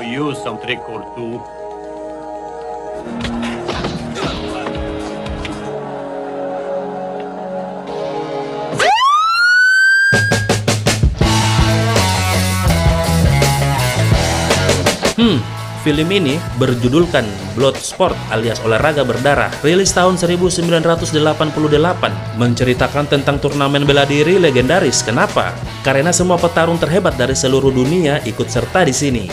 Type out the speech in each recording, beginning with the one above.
use some trick or two. Film ini berjudulkan Bloodsport alias olahraga berdarah, rilis tahun 1988, menceritakan tentang turnamen bela diri legendaris. Kenapa? Karena semua petarung terhebat dari seluruh dunia ikut serta di sini.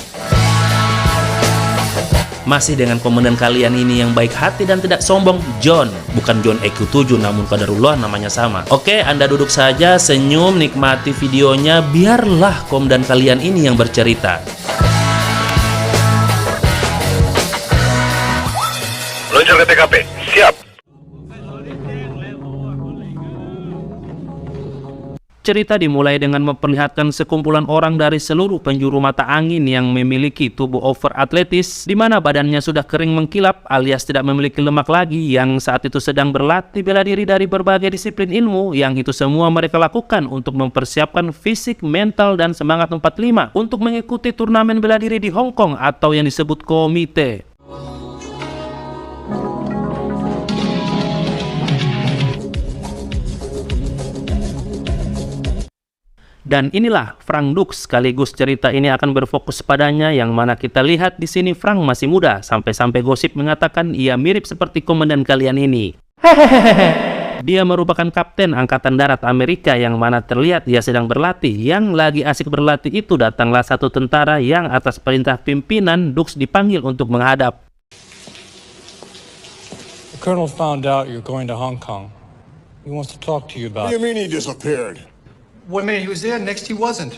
Masih dengan komandan kalian ini yang baik hati dan tidak sombong, John. Bukan John EQ7, namun qadarullah namanya sama. Oke, Anda duduk saja, senyum, nikmati videonya, biarlah komandan kalian ini yang bercerita. Meluncur ke TKP, siap. Cerita dimulai dengan memperlihatkan sekumpulan orang dari seluruh penjuru mata angin yang memiliki tubuh over atletis, di mana badannya sudah kering mengkilap alias tidak memiliki lemak lagi, yang saat itu sedang berlatih bela diri dari berbagai disiplin ilmu, yang itu semua mereka lakukan untuk mempersiapkan fisik, mental, dan semangat 45 untuk mengikuti turnamen bela diri di Hong Kong atau yang disebut komite. Dan inilah Frank Dux, sekaligus cerita ini akan berfokus padanya, yang mana kita lihat di sini Frank masih muda, sampai-sampai gosip mengatakan ia mirip seperti komandan kalian ini. Dia merupakan kapten Angkatan Darat Amerika, yang mana terlihat dia sedang berlatih. Yang lagi asik berlatih itu datanglah satu tentara yang atas perintah pimpinan Dux dipanggil untuk menghadap. The colonel found out you're going to Hong Kong. He wants to talk to you about What do you mean he disappeared? One minute he was there, next he wasn't.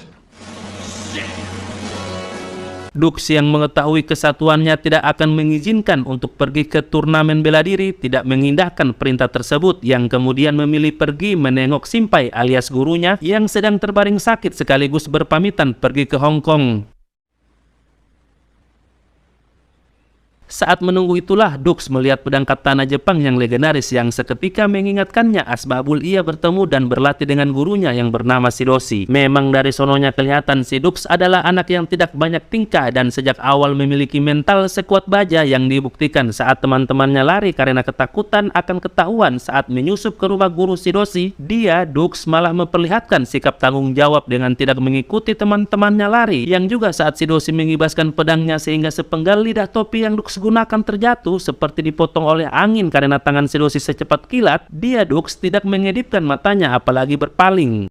Dux yang mengetahui kesatuannya tidak akan mengizinkan untuk pergi ke turnamen bela diri, tidak mengindahkan perintah tersebut, yang kemudian memilih pergi menengok Simpai alias gurunya yang sedang terbaring sakit, sekaligus berpamitan pergi ke Hong Kong. Saat menunggu itulah Dux melihat pedang katana Jepang yang legendaris yang seketika mengingatkannya asbabul ia bertemu dan berlatih dengan gurunya yang bernama Shidoshi. Memang dari sononya kelihatan si Dux adalah anak yang tidak banyak tingkah dan sejak awal memiliki mental sekuat baja, yang dibuktikan saat teman-temannya lari karena ketakutan akan ketahuan saat menyusup ke rumah guru Shidoshi. Dia, Dux, malah memperlihatkan sikap tanggung jawab dengan tidak mengikuti teman-temannya lari, yang juga saat Shidoshi mengibaskan pedangnya sehingga sepenggal lidah topi yang Dux gunakan terjatuh seperti dipotong oleh angin karena tangan Shidoshi secepat kilat. Dia, Dux, tidak mengedipkan matanya apalagi berpaling.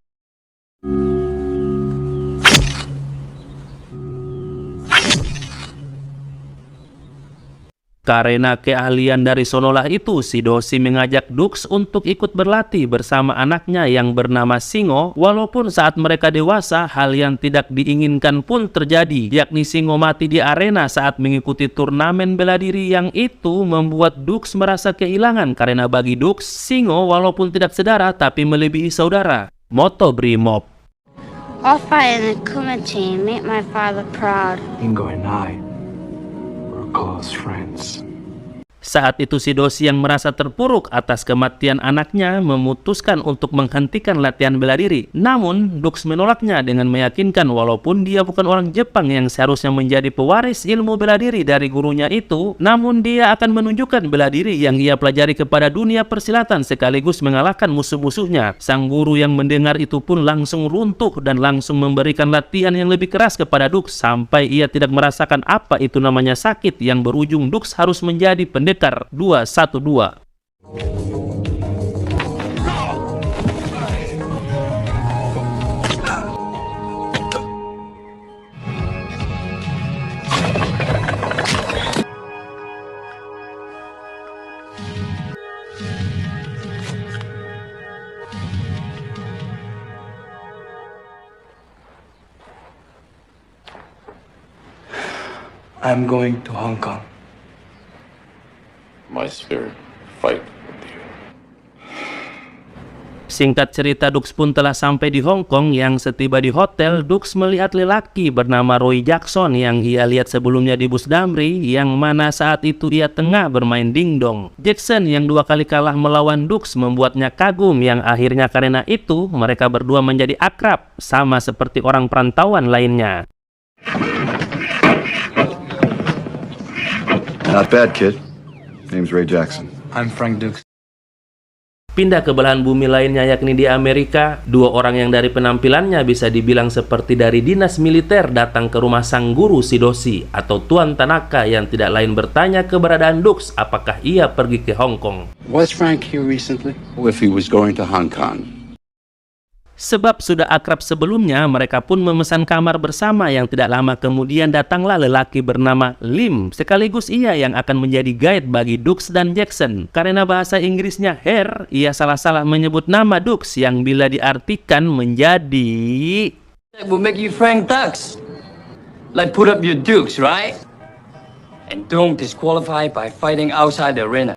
Karena keahlian dari sonolah itu, Shidoshi mengajak Dux untuk ikut berlatih bersama anaknya yang bernama Shingo. Walaupun saat mereka dewasa, hal yang tidak diinginkan pun terjadi, yakni Shingo mati di arena saat mengikuti turnamen bela diri, yang itu membuat Dux merasa kehilangan, karena bagi Dux, Shingo walaupun tidak sedara tapi melebihi saudara. Moto Brimob. I'll fight in the Kuma team, make my father proud. Ingo and I were close friends. Saat itu Shidoshi yang merasa terpuruk atas kematian anaknya memutuskan untuk menghentikan latihan bela diri. Namun Dux menolaknya dengan meyakinkan walaupun dia bukan orang Jepang yang seharusnya menjadi pewaris ilmu bela diri dari gurunya itu, namun dia akan menunjukkan bela diri yang ia pelajari kepada dunia persilatan sekaligus mengalahkan musuh-musuhnya. Sang guru yang mendengar itu pun langsung runtuh dan langsung memberikan latihan yang lebih keras kepada Dux sampai ia tidak merasakan apa itu namanya sakit, yang berujung Dux harus menjadi pendekar 212. I'm going to Hong Kong. My spirit, fight with you. Singkat cerita, Dux pun telah sampai di Hong Kong. Yang setiba di hotel, Dux melihat lelaki bernama Roy Jackson yang ia lihat sebelumnya di bus Damri, yang mana saat itu ia tengah bermain dingdong. Jackson yang 2 kali kalah melawan Dux membuatnya kagum, yang akhirnya karena itu mereka berdua menjadi akrab, sama seperti orang perantauan lainnya. Not bad, kid. Name's Ray Jackson. I'm Frank Dukes. Pindah ke belahan bumi lainnya yakni di Amerika, dua orang yang dari penampilannya bisa dibilang seperti dari dinas militer datang ke rumah sang guru Shidoshi atau Tuan Tanaka yang tidak lain bertanya keberadaan Dukes apakah ia pergi ke Hong Kong. Was Frank here recently? If he was going to Hong Kong. Sebab sudah akrab sebelumnya, mereka pun memesan kamar bersama yang tidak lama kemudian datanglah lelaki bernama Lim. Sekaligus ia yang akan menjadi guide bagi Dukes dan Jackson. Karena bahasa Inggrisnya hair, ia salah-salah menyebut nama Dukes yang bila diartikan menjadi... That will make you Frank Dux. Like put up your dukes, right? And don't disqualify by fighting outside the arena.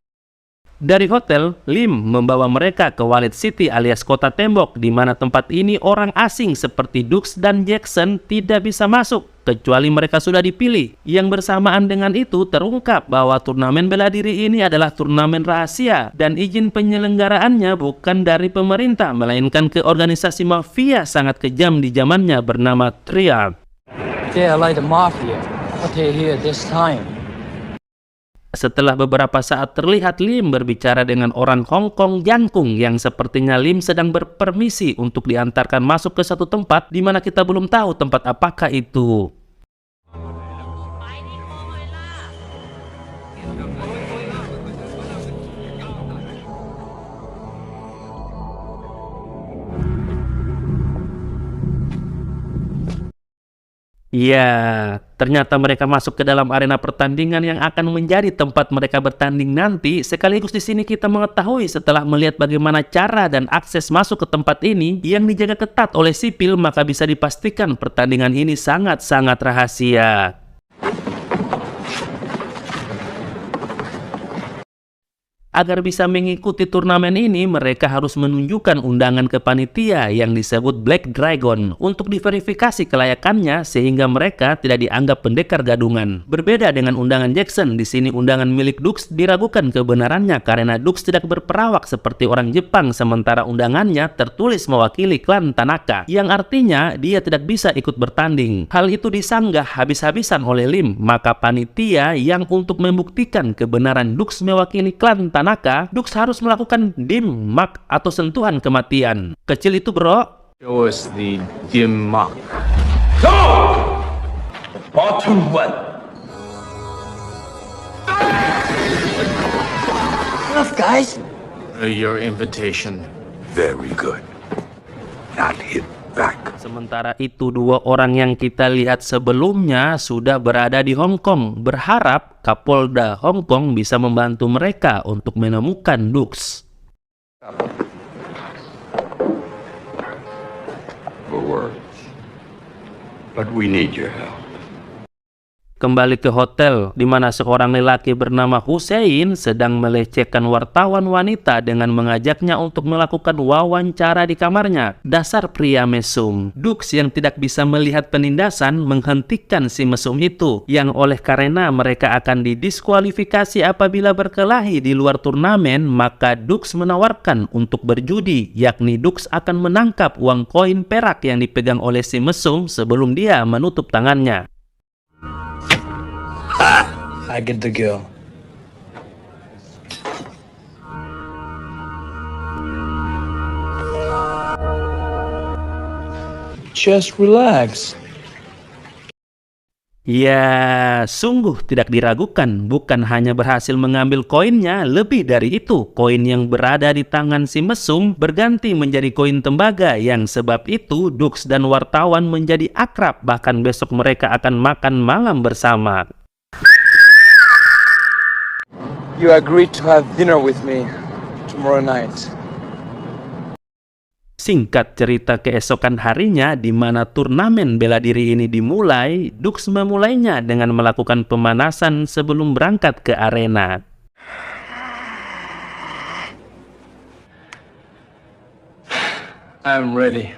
Dari hotel, Lim membawa mereka ke Wallet City alias Kota Tembok, di mana tempat ini orang asing seperti Dukes dan Jackson tidak bisa masuk, kecuali mereka sudah dipilih. Yang bersamaan dengan itu terungkap bahwa turnamen bela diri ini adalah turnamen rahasia, dan izin penyelenggaraannya bukan dari pemerintah, melainkan ke organisasi mafia sangat kejam di zamannya bernama Triad. They are like the mafia, but they're here this time. Setelah beberapa saat terlihat Lim berbicara dengan orang Hong Kong jangkung yang sepertinya Lim sedang berpermisi untuk diantarkan masuk ke satu tempat di mana kita belum tahu tempat apakah itu. Ya, ternyata mereka masuk ke dalam arena pertandingan yang akan menjadi tempat mereka bertanding nanti. Sekaligus di sini kita mengetahui setelah melihat bagaimana cara dan akses masuk ke tempat ini yang dijaga ketat oleh sipil, maka bisa dipastikan pertandingan ini sangat-sangat rahasia. Agar bisa mengikuti turnamen ini, mereka harus menunjukkan undangan ke panitia yang disebut Black Dragon untuk diverifikasi kelayakannya sehingga mereka tidak dianggap pendekar gadungan. Berbeda dengan undangan Jackson, di sini undangan milik Dukes diragukan kebenarannya karena Dukes tidak berperawak seperti orang Jepang, sementara undangannya tertulis mewakili klan Tanaka, yang artinya dia tidak bisa ikut bertanding. Hal itu disanggah habis-habisan oleh Lim, maka panitia yang untuk membuktikan kebenaran Dukes mewakili klan Tanaka, Dukes harus melakukan dim mak atau sentuhan kematian. Kecil itu, bro. Show us the dim mark. Go! 3, 2, 1. Enough, guys. Your invitation. Very good. Not hit back. Sementara itu, dua orang yang kita lihat sebelumnya sudah berada di Hong Kong, berharap Kapolda Hong Kong bisa membantu mereka untuk menemukan Dukes. For words. But we need your help. Kembali ke hotel, di mana seorang lelaki bernama Hussein sedang melecehkan wartawan wanita dengan mengajaknya untuk melakukan wawancara di kamarnya. Dasar pria mesum. Dukes yang tidak bisa melihat penindasan menghentikan si mesum itu, yang oleh karena mereka akan didiskualifikasi apabila berkelahi di luar turnamen, maka Dukes menawarkan untuk berjudi, yakni Dukes akan menangkap uang koin perak yang dipegang oleh si mesum sebelum dia menutup tangannya. I get the girl. Just relax. Ya, sungguh tidak diragukan, bukan hanya berhasil mengambil koinnya, lebih dari itu, koin yang berada di tangan si mesum berganti menjadi koin tembaga, yang sebab itu Dukes dan wartawan menjadi akrab, bahkan besok mereka akan makan malam bersama. You agreed to have dinner with me tomorrow night. Singkat cerita, keesokan harinya di mana turnamen bela diri ini dimulai, Dukes memulainya dengan melakukan pemanasan sebelum berangkat ke arena. I'm ready.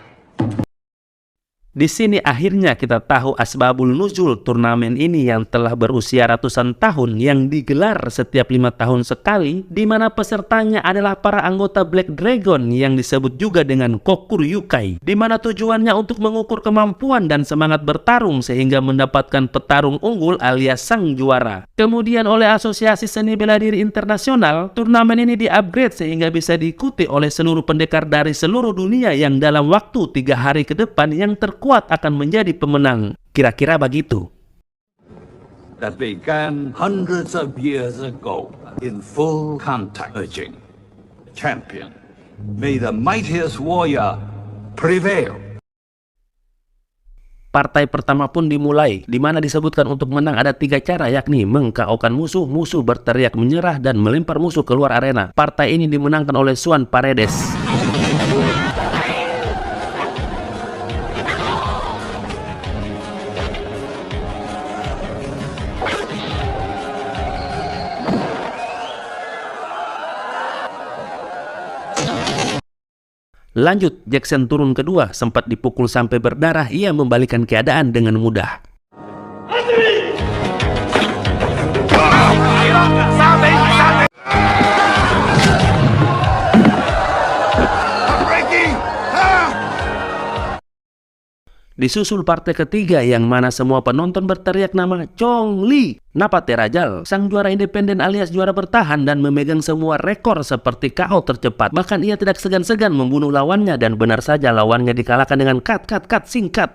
Di sini akhirnya kita tahu asbabul nuzul turnamen ini yang telah berusia ratusan tahun, yang digelar setiap 5 tahun sekali, di mana pesertanya adalah para anggota Black Dragon yang disebut juga dengan Kokuryukai, di mana tujuannya untuk mengukur kemampuan dan semangat bertarung sehingga mendapatkan petarung unggul alias sang juara. Kemudian oleh Asosiasi Seni Bela Diri Internasional, turnamen ini di-upgrade sehingga bisa diikuti oleh seluruh pendekar dari seluruh dunia yang dalam waktu 3 hari ke depan yang terkuat akan menjadi pemenang. Kira-kira begitu. That began hundreds of years ago in full contact urging. Champion, may the mightiest warrior prevail. Partai pertama pun dimulai, di mana disebutkan untuk menang ada 3 cara, yakni meng-KO-kan musuh, musuh berteriak menyerah, dan melempar musuh keluar arena. Partai ini dimenangkan oleh Swan Paredes. Lanjut, Jackson turun kedua, sempat dipukul sampai berdarah, ia membalikan keadaan dengan mudah. Disusul partai ketiga yang mana semua penonton berteriak nama Chong Li. Napate Rajal, sang juara independen alias juara bertahan dan memegang semua rekor seperti KO tercepat. Bahkan ia tidak segan-segan membunuh lawannya dan benar saja lawannya dikalahkan dengan cut singkat.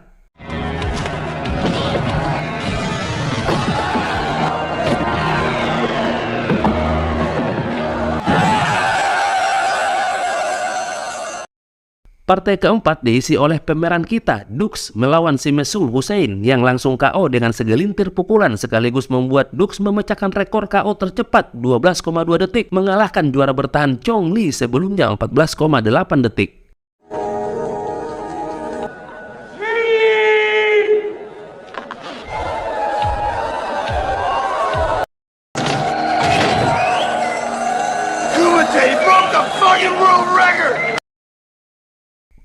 Partai keempat diisi oleh pemeran kita, Dux melawan si Mesul Hussein yang langsung KO dengan segelintir pukulan sekaligus membuat Dux memecahkan rekor KO tercepat 12,2 detik mengalahkan juara bertahan Chong Li sebelumnya 14,8 detik.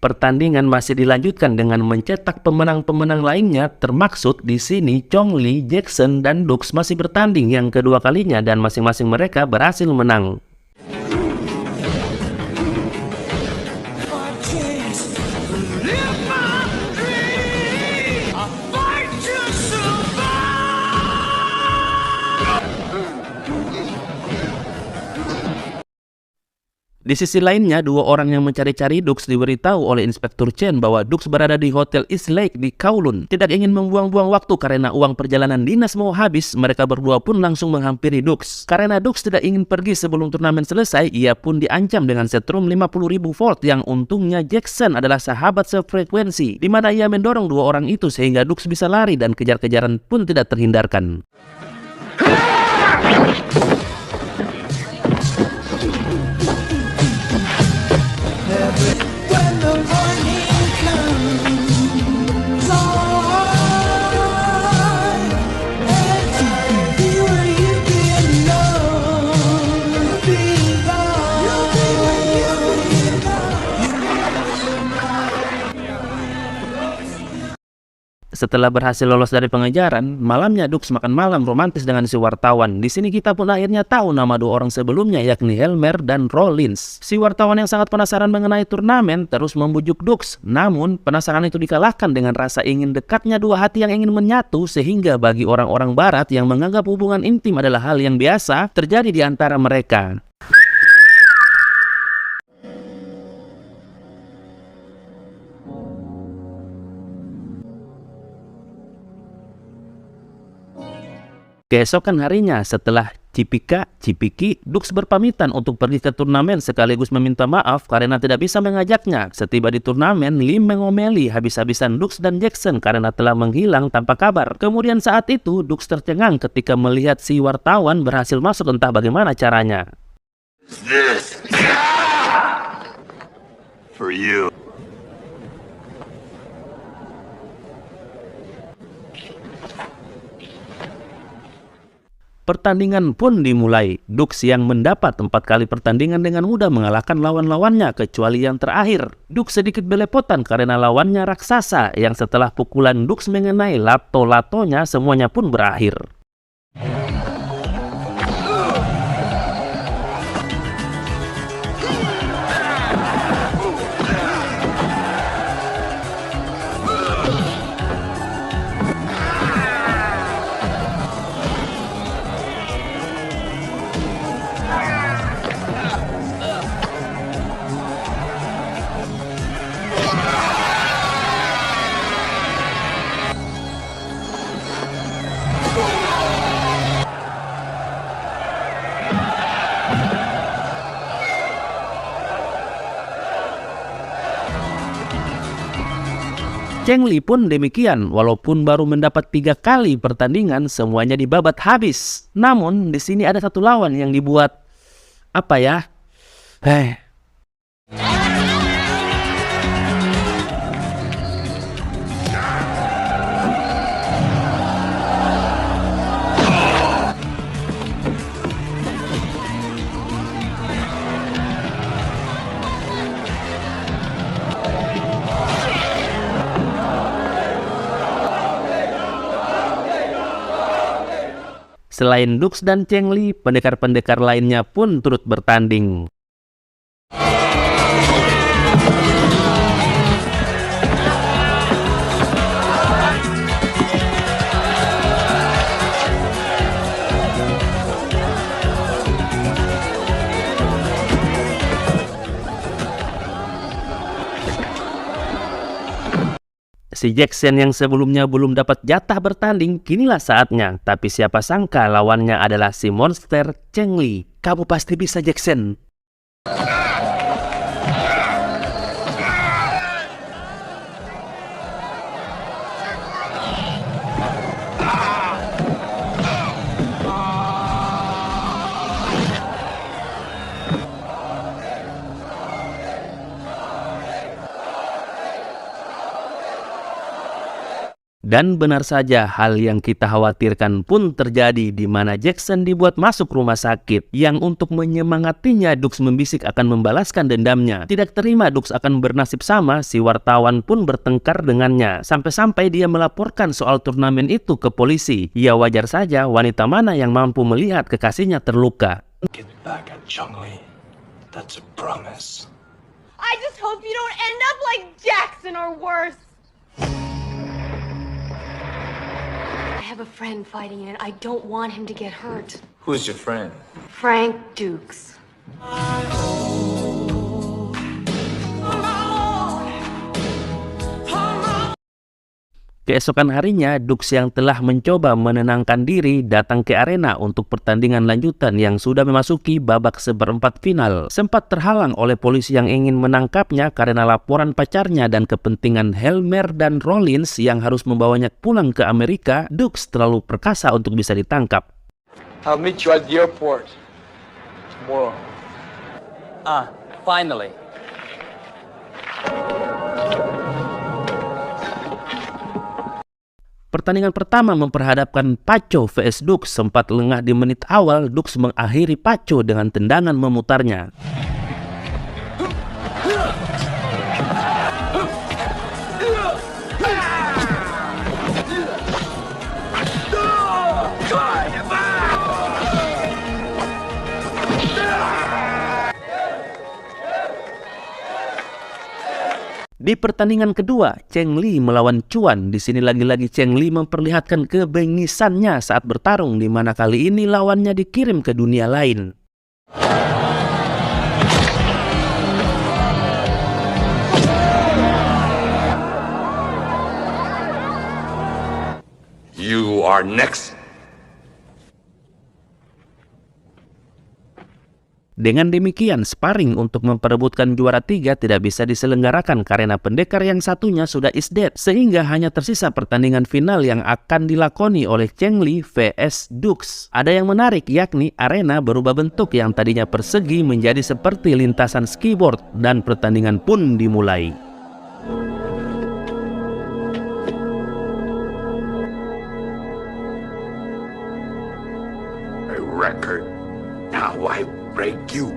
Pertandingan masih dilanjutkan dengan mencetak pemenang-pemenang lainnya, termaksud di sini Chong Li, Jackson, dan Dux masih bertanding yang kedua kalinya dan masing-masing mereka berhasil menang. Di sisi lainnya, 2 orang yang mencari-cari Dux diberitahu oleh Inspektur Chen bahwa Dux berada di Hotel East Lake di Kowloon. Tidak ingin membuang-buang waktu karena uang perjalanan dinas mau habis, mereka berdua pun langsung menghampiri Dux. Karena Dux tidak ingin pergi sebelum turnamen selesai, ia pun diancam dengan setrum 50.000 volt yang untungnya Jackson adalah sahabat sefrekuensi, di mana ia mendorong 2 orang itu sehingga Dux bisa lari dan kejar-kejaran pun tidak terhindarkan. Setelah berhasil lolos dari pengejaran, malamnya Dux makan malam romantis dengan si wartawan. Di sini kita pun akhirnya tahu nama 2 orang sebelumnya, yakni Helmer dan Rollins. Si wartawan yang sangat penasaran mengenai turnamen terus membujuk Dux. Namun, penasaran itu dikalahkan dengan rasa ingin dekatnya 2 hati yang ingin menyatu, sehingga bagi orang-orang barat yang menganggap hubungan intim adalah hal yang biasa terjadi di antara mereka. Keesokan harinya setelah Cipiki, Dux berpamitan untuk pergi ke turnamen sekaligus meminta maaf karena tidak bisa mengajaknya. Setiba di turnamen, Lim mengomeli habis-habisan Dux dan Jackson karena telah menghilang tanpa kabar. Kemudian saat itu, Dux tercengang ketika melihat si wartawan berhasil masuk entah bagaimana caranya. This for you. Pertandingan pun dimulai. Dux yang mendapat 4 kali pertandingan dengan mudah mengalahkan lawan-lawannya kecuali yang terakhir. Dux sedikit belepotan karena lawannya raksasa yang setelah pukulan Dux mengenai lato-latonya semuanya pun berakhir. Cheng Li pun demikian, walaupun baru mendapat 3 kali pertandingan, semuanya dibabat habis. Namun di sini ada satu lawan yang dibuat apa ya? Selain Dux dan Cheng Li, pendekar-pendekar lainnya pun turut bertanding. Si Jackson yang sebelumnya belum dapat jatah bertanding, kinilah saatnya. Tapi siapa sangka lawannya adalah si monster Cheng Li. Kamu pasti bisa, Jackson. Dan benar saja hal yang kita khawatirkan pun terjadi, di mana Jackson dibuat masuk rumah sakit. Yang untuk menyemangatinya, Dux membisik akan membalaskan dendamnya. Tidak terima Dux akan bernasib sama, si wartawan pun bertengkar dengannya. Sampai-sampai dia melaporkan soal turnamen itu ke polisi. Ya wajar saja, wanita mana yang mampu melihat kekasihnya terluka. Get back at Cheng Li. That's a promise. I just hope you don't end up like Jackson or worse. I have a friend fighting it. I don't want him to get hurt. Who's your friend? Frank Dukes. Keesokan harinya, Dux yang telah mencoba menenangkan diri datang ke arena untuk pertandingan lanjutan yang sudah memasuki babak seperempat final. Sempat terhalang oleh polisi yang ingin menangkapnya karena laporan pacarnya dan kepentingan Helmer dan Rollins yang harus membawanya pulang ke Amerika. Dux terlalu perkasa untuk bisa ditangkap. I'll meet you at the airport tomorrow. Finally. Pertandingan pertama memperhadapkan Paco vs Dux. Sempat lengah di menit awal, Dux mengakhiri Paco dengan tendangan memutarnya. Di pertandingan kedua, Cheng Li melawan Chuan. Di sini lagi-lagi Cheng Li memperlihatkan kebengisannya saat bertarung, di mana kali ini lawannya dikirim ke dunia lain. You are next. Dengan demikian, sparring untuk memperebutkan juara 3 tidak bisa diselenggarakan karena pendekar yang satunya sudah is dead, sehingga hanya tersisa pertandingan final yang akan dilakoni oleh Cheng Li vs Dux. Ada yang menarik, yakni arena berubah bentuk yang tadinya persegi menjadi seperti lintasan skiboard dan pertandingan pun dimulai. record. Now I break you.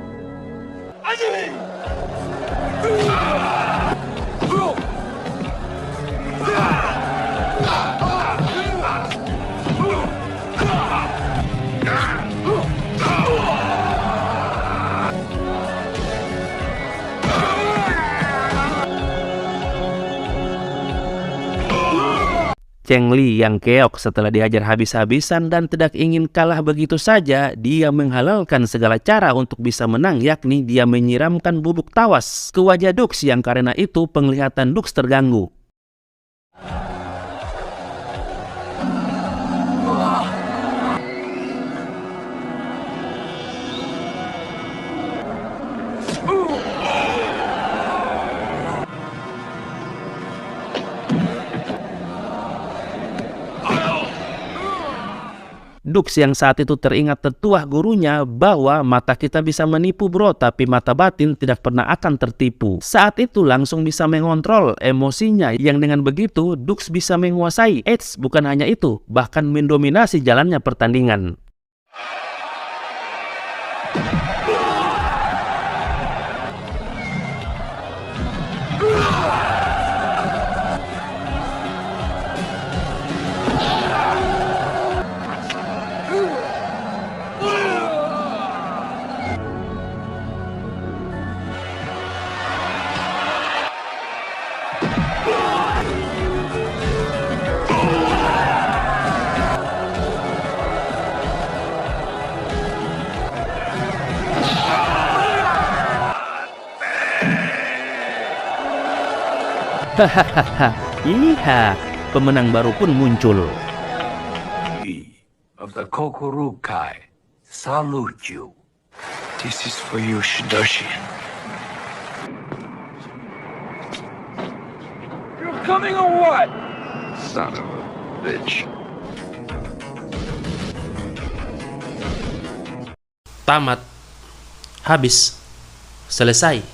Cheng Li yang keok setelah dihajar habis-habisan dan tidak ingin kalah begitu saja, dia menghalalkan segala cara untuk bisa menang, yakni dia menyiramkan bubuk tawas ke wajah Dux yang karena itu penglihatan Dux terganggu. Dux yang saat itu teringat tetuah gurunya bahwa mata kita bisa menipu bro, tapi mata batin tidak pernah akan tertipu. Saat itu langsung bisa mengontrol emosinya, yang dengan begitu Dux bisa menguasai. Bukan hanya itu, bahkan mendominasi jalannya pertandingan. Hahaha, iya, pemenang baru pun muncul. Of the Kokurukai, salute you. This is for you, Shidoshi. You're coming or what? Son of a bitch. Tamat, habis, selesai.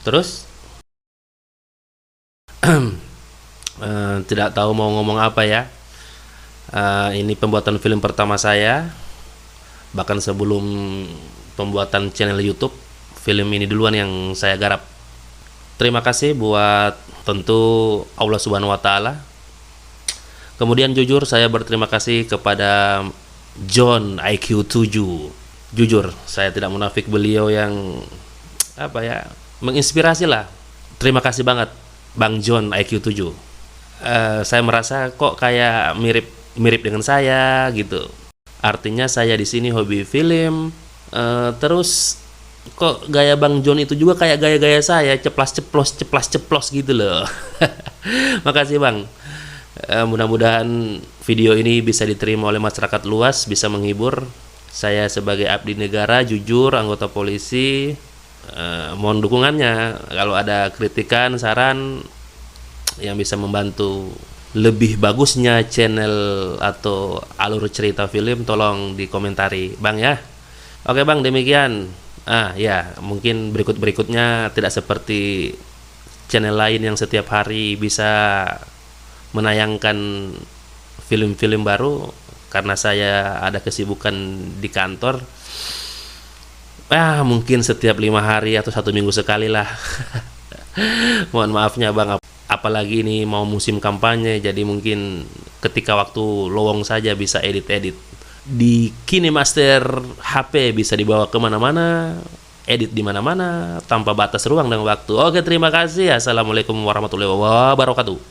Terus? Tidak tahu mau ngomong apa ya. Ini pembuatan film pertama saya. Bahkan sebelum pembuatan channel YouTube, film ini duluan yang saya garap. Terima kasih buat tentu Allah Subhanahu wa Ta'ala. Kemudian jujur saya berterima kasih kepada John IQ 7. Jujur saya tidak munafik, beliau yang menginspirasi lah. Terima kasih banget Bang John IQ 7. Saya merasa kok kayak mirip dengan saya gitu. Artinya saya di sini hobi film, terus kok gaya Bang John itu juga kayak gaya-gaya saya, ceplas-ceplos gitu loh. Makasih Bang. Mudah-mudahan video ini bisa diterima oleh masyarakat luas, bisa menghibur. Saya sebagai abdi negara, jujur, anggota polisi, mohon dukungannya. Kalau ada kritikan, saran yang bisa membantu lebih bagusnya channel atau alur cerita film, tolong dikomentari Bang ya. Oke Bang, demikian. Ya, mungkin berikutnya tidak seperti channel lain yang setiap hari bisa menayangkan film-film baru, karena saya ada kesibukan di kantor. Mungkin setiap 5 hari atau 1 minggu sekali lah. Mohon maafnya Bang, apalagi ini mau musim kampanye, jadi mungkin ketika waktu lowong saja bisa edit-edit. Di KineMaster HP bisa dibawa kemana-mana, edit di mana-mana tanpa batas ruang dan waktu. Oke, terima kasih. Assalamualaikum warahmatullahi wabarakatuh.